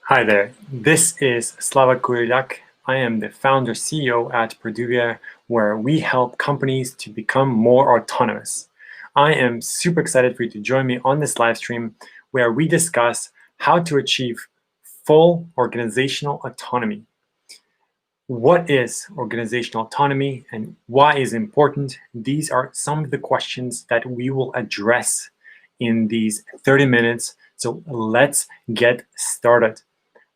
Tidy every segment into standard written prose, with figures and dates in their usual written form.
Hi there, this is Slava Kurilyak. I am the founder CEO at Produvia, where we help companies to become more autonomous. I am super excited for you to join me on this live stream where we discuss how to achieve full organizational autonomy. What is organizational autonomy and why is it important? These are some of the questions that we will address in these 30 minutes. So let's get started.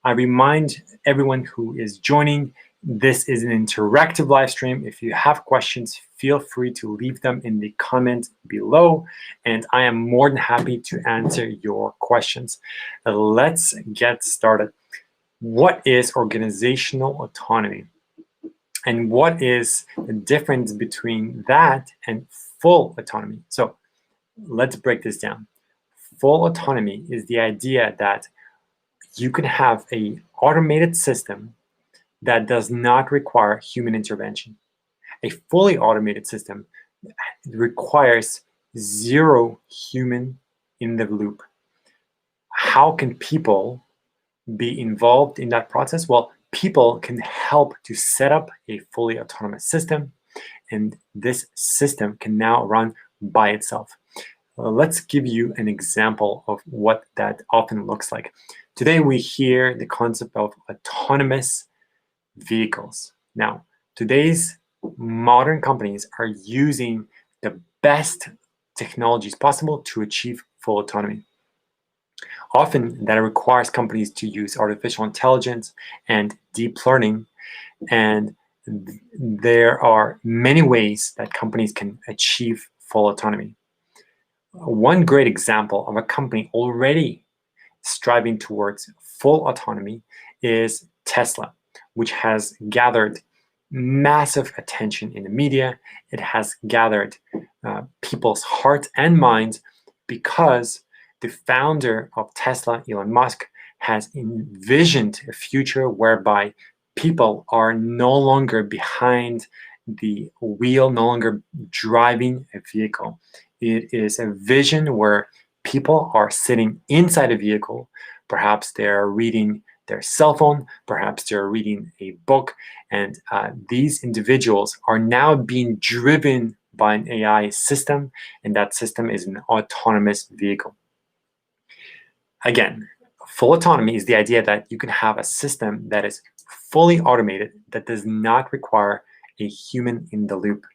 I remind everyone who is joining, this is an interactive live stream. If you have questions, feel free to leave them in the comments below, and I am more than happy to answer your questions. Let's get started. What is organizational autonomy? And what is the difference between that and full autonomy? So let's break this down. Full autonomy is the idea that you can have an automated system that does not require human intervention. A fully automated system requires zero human in the loop. How can people be involved in that process? Well, people can help to set up a fully autonomous system, and this system can now run by itself. Let's give you an example of what that often looks like. Today, we hear the concept of autonomous vehicles. Now, today's modern companies are using the best technologies possible to achieve full autonomy. Often, that requires companies to use artificial intelligence and deep learning, and there are many ways that companies can achieve full autonomy. One great example of a company already striving towards full autonomy is Tesla, which has gathered massive attention in the media. It has gathered people's hearts and minds because the founder of Tesla, Elon Musk, has envisioned a future whereby people are no longer behind the wheel, no longer driving a vehicle. It is a vision where people are sitting inside a vehicle. Perhaps they're reading their cell phone, perhaps they're reading a book, and these individuals are now being driven by an AI system, and that system is an autonomous vehicle. Again, full autonomy is the idea that you can have a system that is fully automated, that does not require a human in the loop.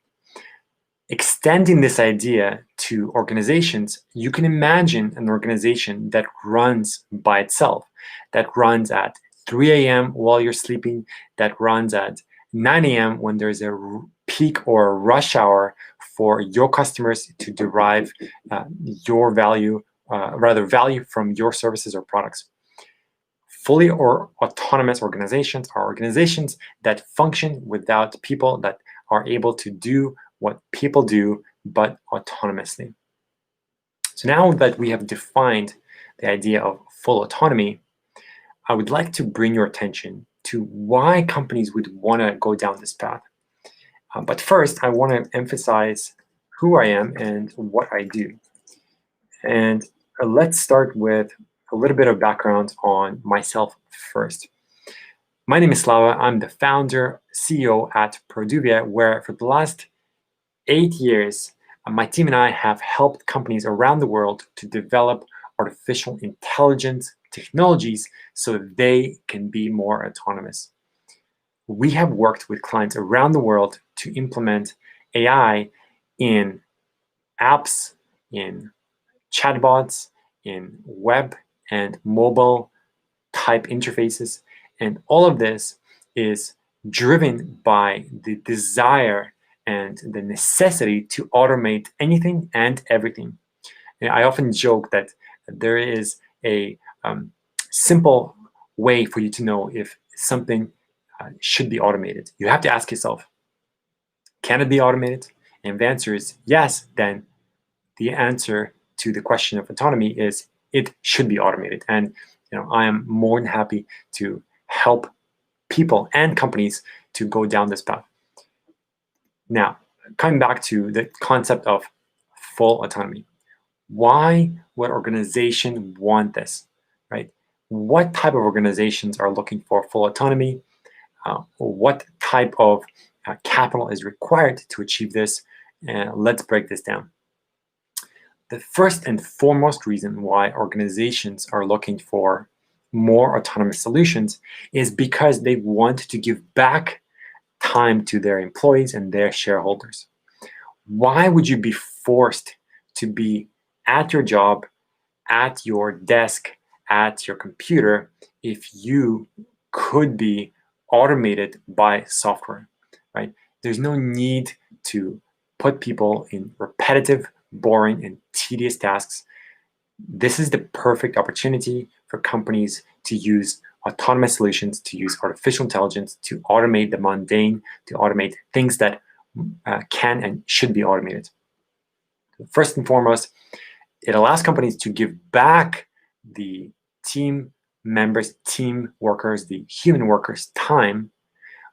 Extending this idea to organizations, you can imagine an organization that runs by itself, that runs at 3 a.m. while you're sleeping, that runs at 9 a.m. when there's a peak or a rush hour for your customers to derive your value, value from your services or products. Fully or autonomous organizations are organizations that function without people, that are able to do what people do, but autonomously. So now that we have defined the idea of full autonomy, I would like to bring your attention to why companies would want to go down this path. But first, I want to emphasize who I am and what I do. And let's start with a little bit of background on myself first. My name is Slava. I'm the founder, CEO at Produvia, where for the last 8 years, my team and I have helped companies around the world to develop artificial intelligence technologies so they can be more autonomous. We have worked with clients around the world to implement AI in apps, in chatbots, in web and mobile type interfaces. And all of this is driven by the desire and the necessity to automate anything and everything. And I often joke that there is a simple way for you to know if something should be automated. You have to ask yourself, can it be automated? And if the answer is yes, then the answer to the question of autonomy is it should be automated. And I am more than happy to help people and companies to go down this path. Now, coming back to the concept of full autonomy. Why would organization want this, right? what type of organizations are looking for full autonomy, what type of capital is required to achieve this. Let's break this down. The first and foremost reason why organizations are looking for more autonomous solutions is because they want to give back time to their employees and their shareholders. Why would you be forced to be at your job, at your desk, at your computer, if you could be automated by software, right? There's no need to put people in repetitive, boring, and tedious tasks. This is the perfect opportunity for companies to use autonomous solutions, to use artificial intelligence, to automate the mundane, to automate things that can and should be automated. First and foremost, it allows companies to give back the team members, team workers, the human workers' time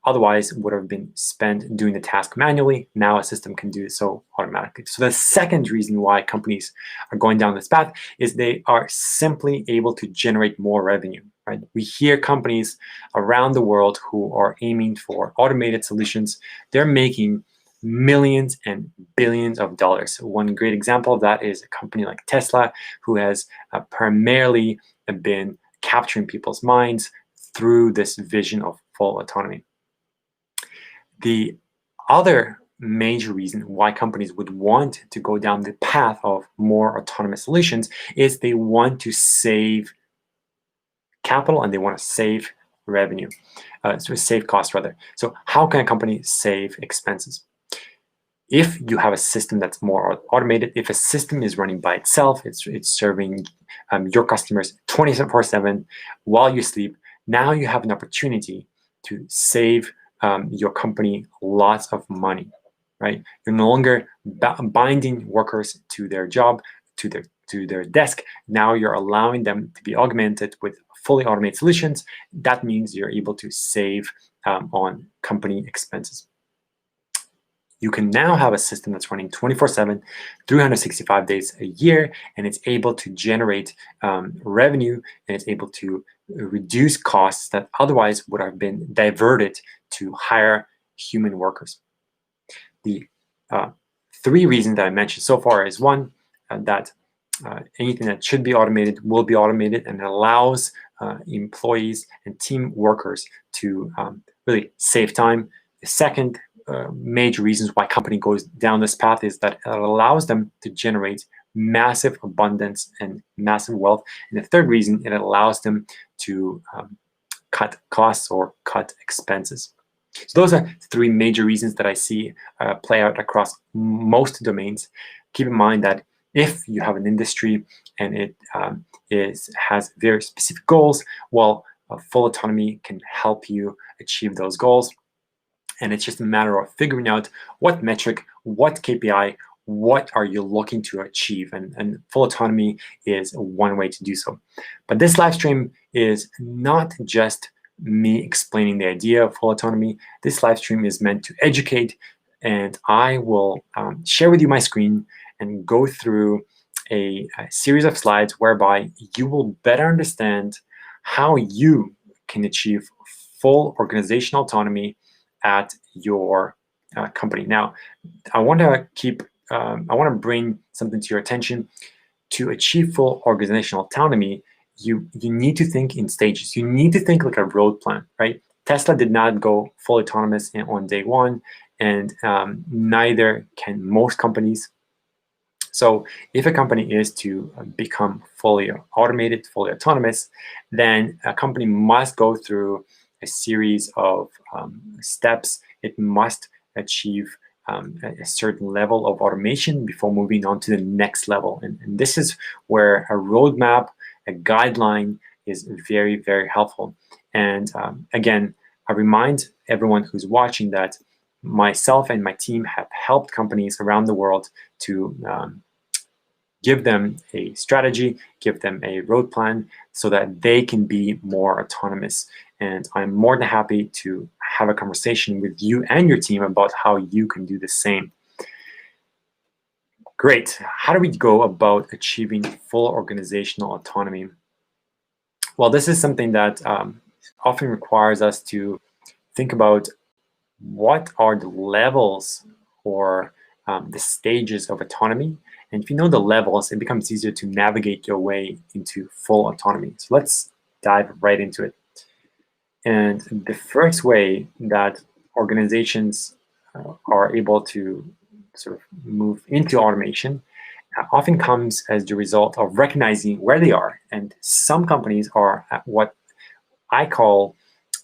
otherwise would have been spent doing the task manually. Now a system can do so automatically. So the second reason why companies are going down this path is they are simply able to generate more revenue, right? We hear companies around the world who are aiming for automated solutions. They're making millions and billions of dollars. One great example of that is a company like Tesla, who has primarily been capturing people's minds through this vision of full autonomy. The other major reason why companies would want to go down the path of more autonomous solutions is they want to save capital and they want to save revenue, so save costs rather. So how can a company save expenses? If you have a system that's more automated, if a system is running by itself, it's serving your customers 24/7 while you sleep, now you have an opportunity to save your company lots of money, right? You're no longer binding workers to their job, to their desk. Now you're allowing them to be augmented with fully automated solutions. That means you're able to save on company expenses. You can now have a system that's running 24/7, 365 days a year, and it's able to generate revenue, and it's able to reduce costs that otherwise would have been diverted to hire human workers. The three reasons that I mentioned so far is one, that anything that should be automated will be automated, and it allows employees and team workers to really save time. The second major reasons why company goes down this path is that it allows them to generate massive abundance and massive wealth. And the third reason, it allows them to cut costs or cut expenses. So those are three major reasons that I see play out across most domains. Keep in mind that if you have an industry and it has very specific goals, well, full autonomy can help you achieve those goals. And it's just a matter of figuring out what metric, what KPI, what are you looking to achieve? And full autonomy is one way to do so. But this live stream is not just me explaining the idea of full autonomy. This live stream is meant to educate, and I will share with you my screen and go through a series of slides whereby you will better understand how you can achieve full organizational autonomy at your company. Now, I want to bring something to your attention. To achieve full organizational autonomy, you need to think in stages. You need to think like a road plan, right? Tesla did not go full autonomous on day one, and neither can most companies. So if a company is to become fully automated, fully autonomous, then a company must go through a series of steps. It must achieve a certain level of automation before moving on to the next level. And this is where a roadmap, a guideline is very, very helpful. And again, I remind everyone who's watching that myself and my team have helped companies around the world to give them a strategy, give them a road plan so that they can be more autonomous. And I'm more than happy to have a conversation with you and your team about how you can do the same. Great. How do we go about achieving full organizational autonomy? Well, this is something that often requires us to think about what are the levels or the stages of autonomy. And if you know the levels, it becomes easier to navigate your way into full autonomy. So let's dive right into it. And the first way that organizations are able to sort of move into automation often comes as the result of recognizing where they are. And some companies are at what I call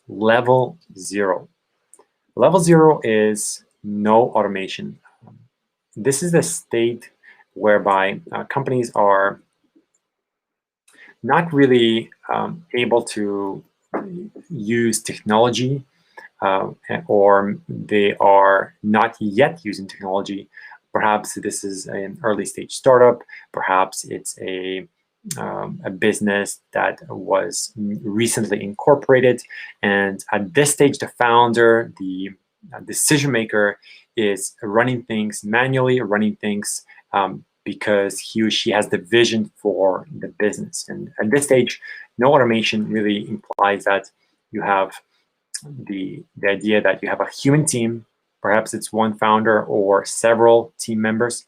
level zero. Level zero is no automation. This is the state whereby companies are not really able to use technology, or they are not yet using technology. Perhaps this is an early stage startup. Perhaps it's a business that was recently incorporated. And at this stage, the founder, the decision maker, is running things manually, running things because he or she has the vision for the business. And at this stage, no automation really implies that you have the idea that you have a human team. Perhaps it's one founder or several team members.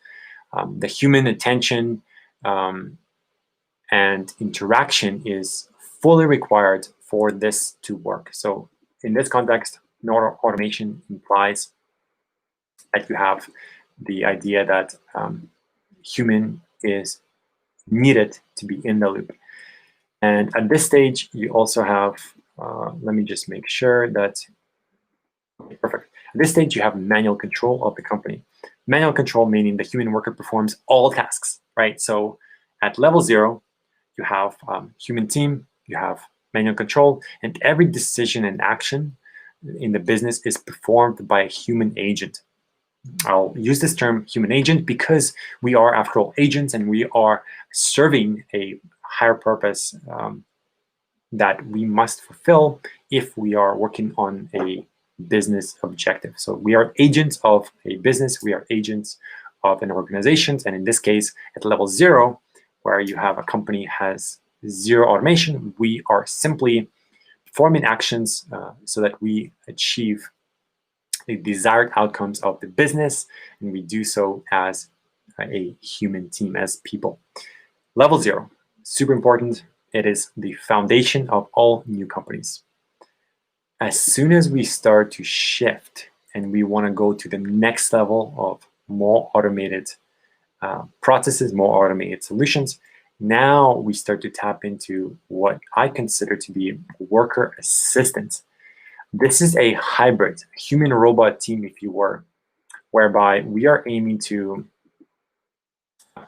The human attention and interaction is fully required for this to work. So in this context, no automation implies that you have the idea that human is needed to be in the loop. And at this stage, you also have, let me just make sure that, perfect. At this stage, you have manual control of the company. Manual control meaning the human worker performs all tasks, right? So at level zero, you have human team, you have manual control, and every decision and action in the business is performed by a human agent. I'll use this term human agent because we are, after all, agents, and we are serving a higher purpose that we must fulfill if we are working on a business objective. So we are agents of a business, we are agents of an organization, and in this case, at level zero, where you have a company has zero automation, we are simply performing actions so that we achieve the desired outcomes of the business, and we do so as a human team, as people. Level zero, super important. It is the foundation of all new companies. As soon as we start to shift and we want to go to the next level of more automated processes, more automated solutions, now we start to tap into what I consider to be worker assistance. This is a hybrid human-robot team, if you were, whereby we are aiming to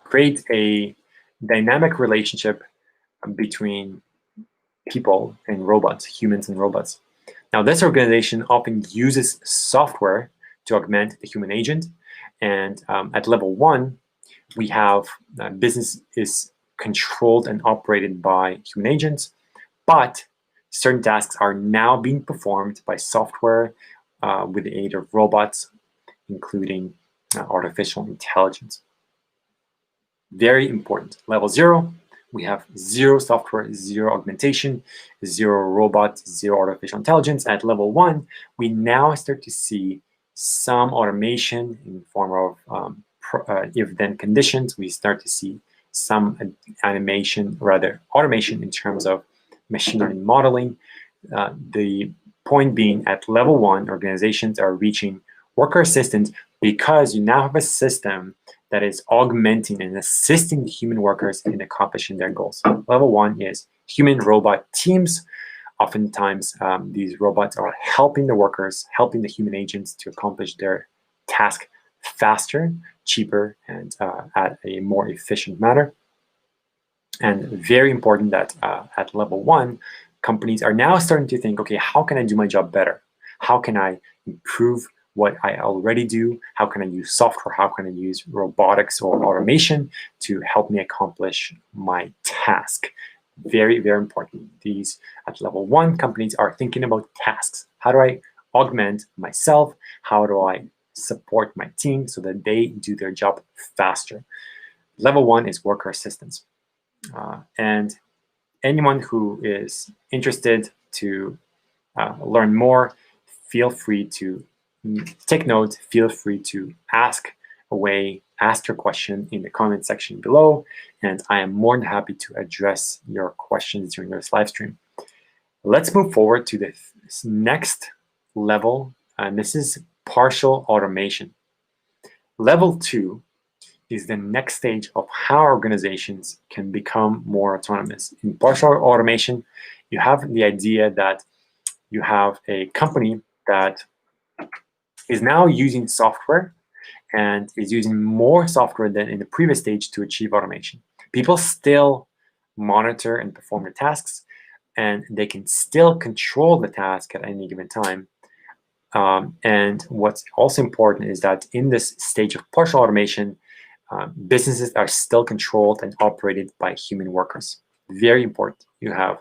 create a dynamic relationship between people and robots, humans and robots. Now, this organization often uses software to augment the human agent. And at level one, we have business is controlled and operated by human agents, but certain tasks are now being performed by software with the aid of robots, including artificial intelligence. Very important. Level zero, we have zero software, zero augmentation, zero robots, zero artificial intelligence. At level one, we now start to see some automation in the form of if-then conditions. We start to see some automation in terms of machine learning modeling. The point being, at level one, organizations are reaching worker assistance because you now have a system that is augmenting and assisting the human workers in accomplishing their goals. Level one is human-robot teams. Oftentimes, these robots are helping the workers, helping the human agents to accomplish their task faster, cheaper, and at a more efficient manner. And very important that at level one, companies are now starting to think, okay, how can I do my job better? How can I improve what I already do? How can I use software? How can I use robotics or automation to help me accomplish my task? Very, very important. These at level one companies are thinking about tasks. How do I augment myself? How do I support my team so that they do their job faster? Level one is worker assistance. And anyone who is interested to learn more, feel free to take note, feel free to ask your question in the comment section below, and I am more than happy to address your questions during this live stream. Let's move forward to the next level, and this is partial automation. Level 2 is the next stage of how organizations can become more autonomous. In partial automation, you have the idea that you have a company that is now using software and is using more software than in the previous stage to achieve automation. People still monitor and perform the tasks, and they can still control the task at any given time. And what's also important is that in this stage of partial automation, businesses are still controlled and operated by human workers. Very important. You have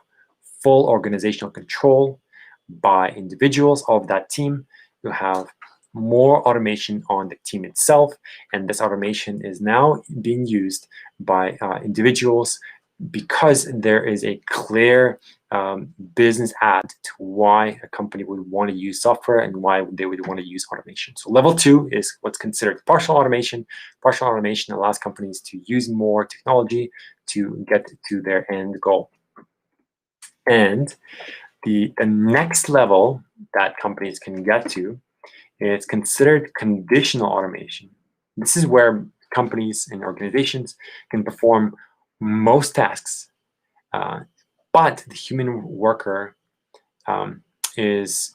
full organizational control by individuals of that team. You have more automation on the team itself, and this automation is now being used by individuals because there is a clear business add to why a company would want to use software and why they would want to use automation. So level 2 is what's considered partial automation. Partial automation allows companies to use more technology to get to their end goal. And the next level that companies can get to is considered conditional automation. This is where companies and organizations can perform most tasks, but the human worker is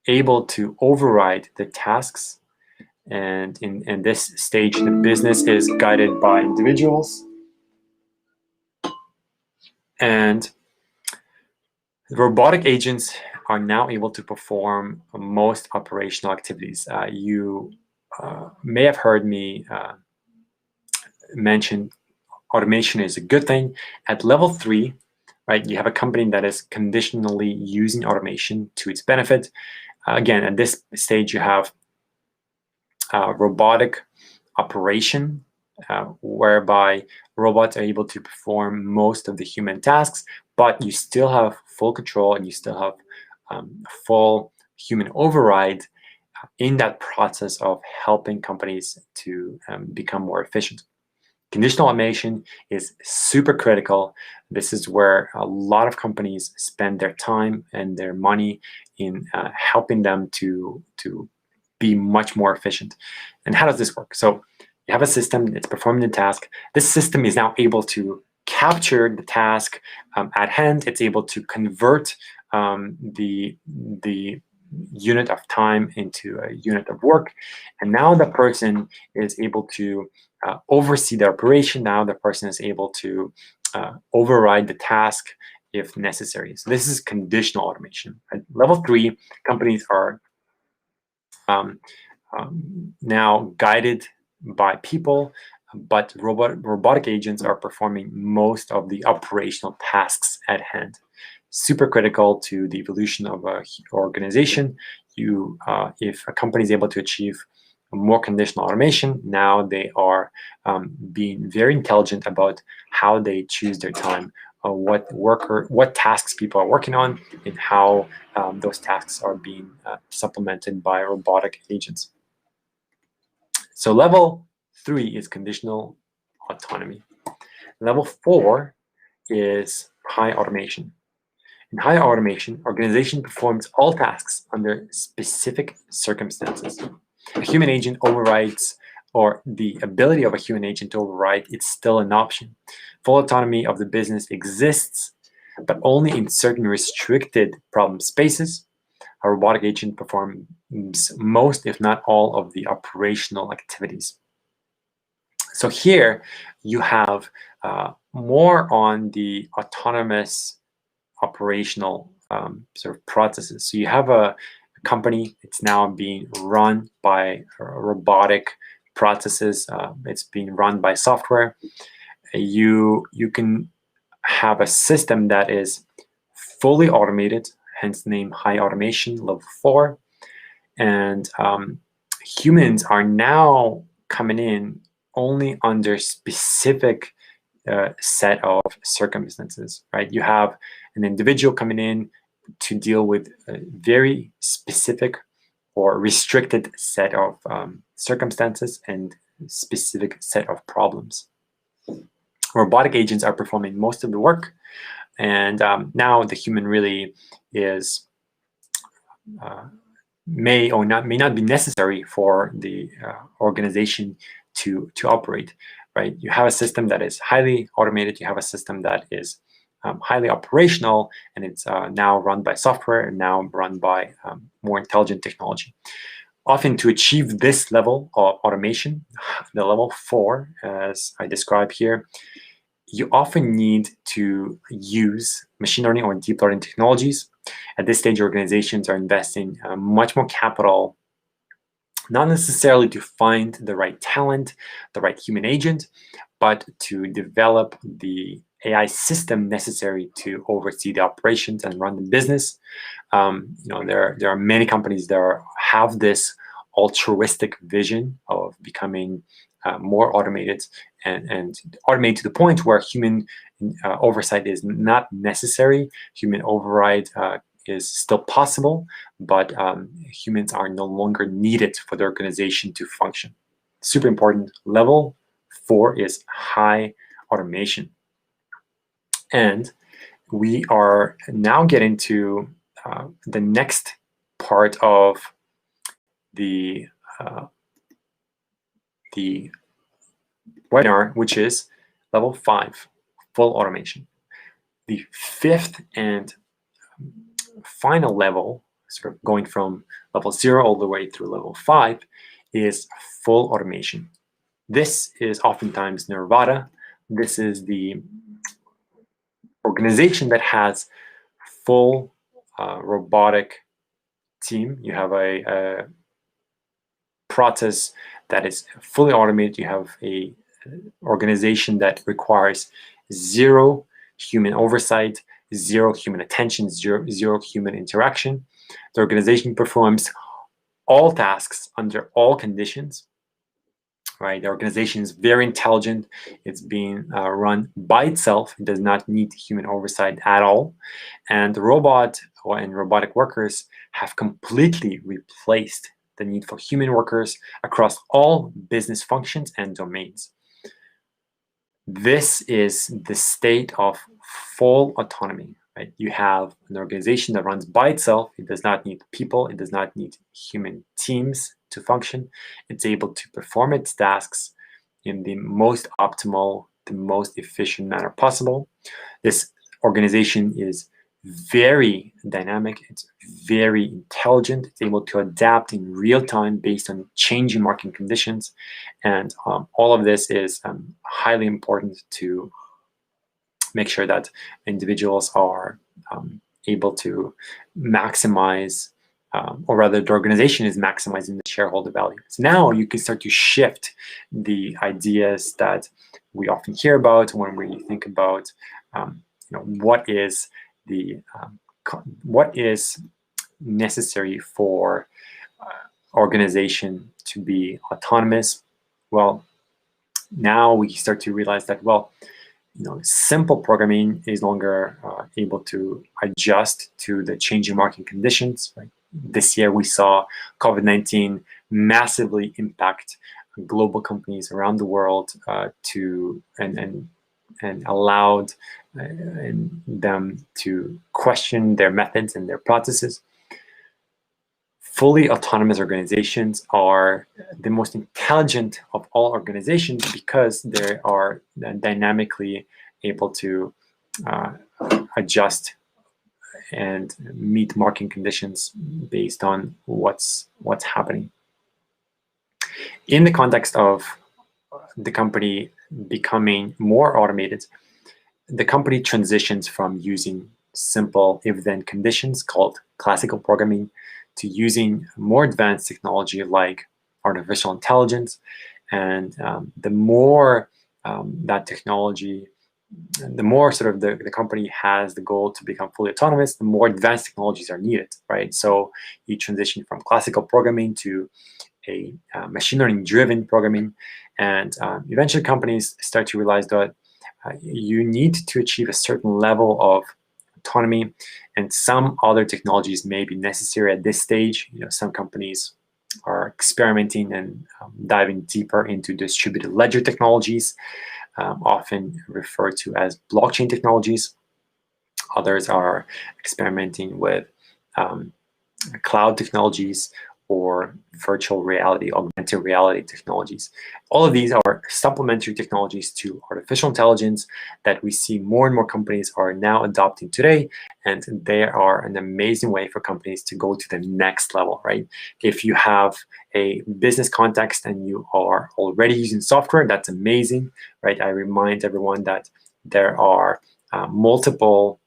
able to override the tasks. And in this stage, the business is guided by individuals. And robotic agents are now able to perform most operational activities. You may have heard me mention automation is a good thing. At level 3, right, you have a company that is conditionally using automation to its benefit. Again, at this stage, you have robotic operation, whereby robots are able to perform most of the human tasks, but you still have full control and you still have full human override in that process of helping companies to become more efficient. Conditional automation is super critical. This is where a lot of companies spend their time and their money in helping them to be much more efficient. And how does this work? So you have a system that's performing the task. This system is now able to capture the task at hand. It's able to convert the unit of time into a unit of work. And now the person is able to oversee the operation. Now the person is able to override the task if necessary. So this is conditional automation. At level 3, companies are now guided by people, but robotic agents are performing most of the operational tasks at hand. Super critical to the evolution of an organization. If a company is able to achieve more conditional automation, now they are being very intelligent about how they choose their time, what tasks people are working on, and how those tasks are being supplemented by robotic agents. So level 3 is conditional autonomy. Level 4 is high automation. In high automation, organization performs all tasks under specific circumstances. A human agent overrides, or the ability of a human agent to override, it's still an option. Full autonomy of the business exists, but only in certain restricted problem spaces. A robotic agent performs most, if not all, of the operational activities. So here you have more on the autonomous operational sort of processes. So you have a company, it's now being run by robotic processes. It's being run by software. You can have a system that is fully automated, hence the name high automation, level 4. And humans are now coming in only under specific set of circumstances, right? You have an individual coming in to deal with a very specific or restricted set of circumstances and specific set of problems. Robotic agents are performing most of the work, and now the human really is may not be necessary for the organization to operate. Right? You have a system that is highly automated. You have a system that is highly operational, and it's now run by software and now run by more intelligent technology. Often to achieve this level of automation, the level 4, as I describe here, you often need to use machine learning or deep learning technologies. At this stage, organizations are investing much more capital, not necessarily to find the right talent, the right human agent, but to develop the AI system necessary to oversee the operations and run the business. There are many companies that have this altruistic vision of becoming more automated and automated to the point where human oversight is not necessary. Human override is still possible, but humans are no longer needed for the organization to function. Super important. Level 4 is high automation. And we are now getting to the next part of the webinar, which is level 5, full automation. The 5th and final level, sort of going from level 0 all the way through level 5, is full automation. This is oftentimes Nirvana. This is the organization that has full robotic team. You have a process that is fully automated. You have a organization that requires 0 human oversight, 0 human attention, zero human interaction. The organization performs all tasks under all conditions. Right? The organization is very intelligent. It's being run by itself. It does not need human oversight at all. And the robot and robotic workers have completely replaced the need for human workers across all business functions and domains. This is the state of full autonomy. Right? You have an organization that runs by itself. It does not need people. It does not need human teams to function. It's able to perform its tasks in the most optimal, the most efficient manner possible. This organization is very dynamic. It's very intelligent. It's able to adapt in real time based on changing market conditions. And all of this is highly important to make sure that individuals are able to maximize, or rather the organization is maximizing the shareholder value. So now you can start to shift the ideas that we often hear about when we think about what is necessary for organization to be autonomous. Well, now we start to realize that, well, simple programming is no longer able to adjust to the changing market conditions. Right? This year, we saw COVID-19 massively impact global companies around the world and allowed them to question their methods and their processes. Fully autonomous organizations are the most intelligent of all organizations because they are dynamically able to adjust and meet market conditions based on what's happening. In the context of the company becoming more automated, the company transitions from using simple if-then conditions called classical programming to using more advanced technology like artificial intelligence. And the more that technology, the more sort of the company has the goal to become fully autonomous, the more advanced technologies are needed, right? So you transition from classical programming to a machine learning driven programming. And eventually companies start to realize that you need to achieve a certain level of autonomy, and some other technologies may be necessary at this stage. Some companies are experimenting and diving deeper into distributed ledger technologies, often referred to as blockchain technologies. Others are experimenting with cloud technologies or virtual reality, augmented reality technologies. All of these are supplementary technologies to artificial intelligence that we see more and more companies are now adopting today, and they are an amazing way for companies to go to the next level, right? If you have a business context and you are already using software, that's amazing, right? I remind everyone that there are multiple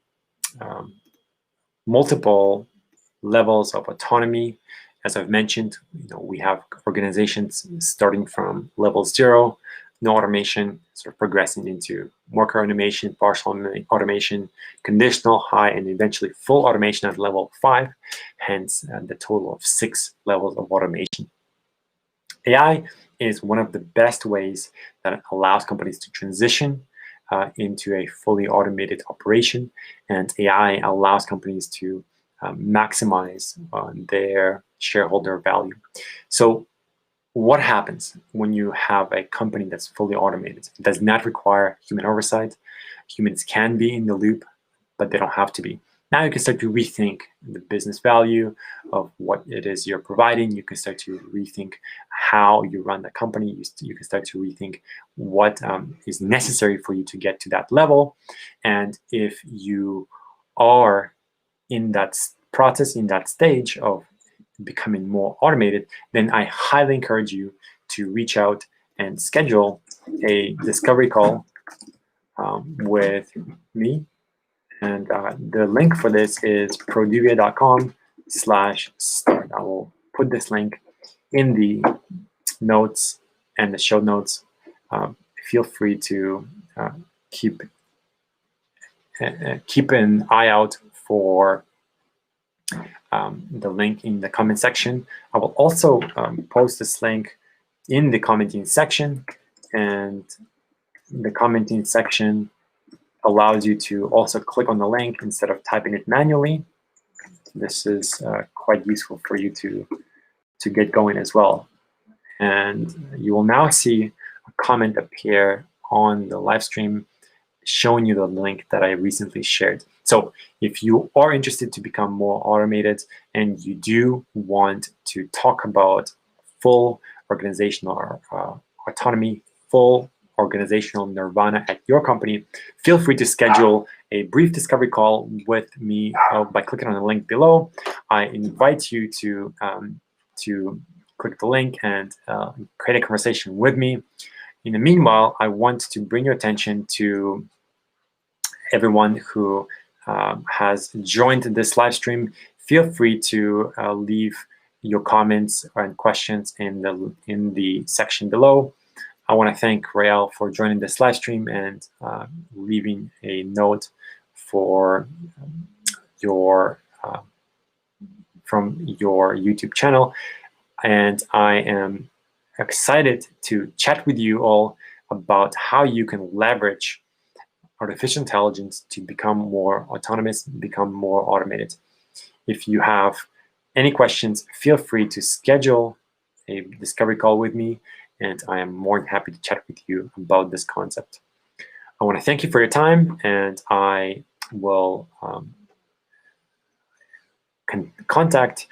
levels of autonomy. As I've mentioned, we have organizations starting from level 0, no automation, sort of progressing into worker automation, partial automation, conditional, high, and eventually full automation at level 5, hence the total of 6 levels of automation. AI is one of the best ways that allows companies to transition into a fully automated operation, and AI allows companies to maximize their shareholder value. So what happens when you have a company that's fully automated? It does not require human oversight. Humans can be in the loop, but they don't have to be. Now you can start to rethink the business value of what it is you're providing. You can start to rethink how you run the company. You can start to rethink what is necessary for you to get to that level. And if you are in that process, in that stage of becoming more automated, then I highly encourage you to reach out and schedule a discovery call with me. And the link for this is produvia.com/start. I will put this link in the notes and the show notes. Feel free to keep an eye out for the link in the comment section. I will also post this link in the commenting section, and the commenting section allows you to also click on the link instead of typing it manually. This is quite useful for you to get going as well. And you will now see a comment appear on the live stream showing you the link that I recently shared. So if you are interested to become more automated and you do want to talk about full organizational autonomy, full organizational nirvana at your company, feel free to schedule a brief discovery call with me by clicking on the link below. I invite you to click the link and create a conversation with me. In the meanwhile, I want to bring your attention to everyone who has joined this live stream. Feel free to leave your comments and questions in the section below. I want to thank Rael for joining this live stream and leaving a note for from your YouTube channel. And I am excited to chat with you all about how you can leverage artificial intelligence to become more autonomous, become more automated. If you have any questions, feel free to schedule a discovery call with me, and I am more than happy to chat with you about this concept. I want to thank you for your time, and I will contact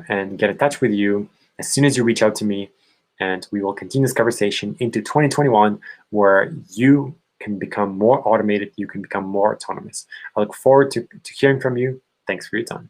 and get in touch with you as soon as you reach out to me, and we will continue this conversation into 2021, where you can become more automated, you can become more autonomous. I look forward to hearing from you. Thanks for your time.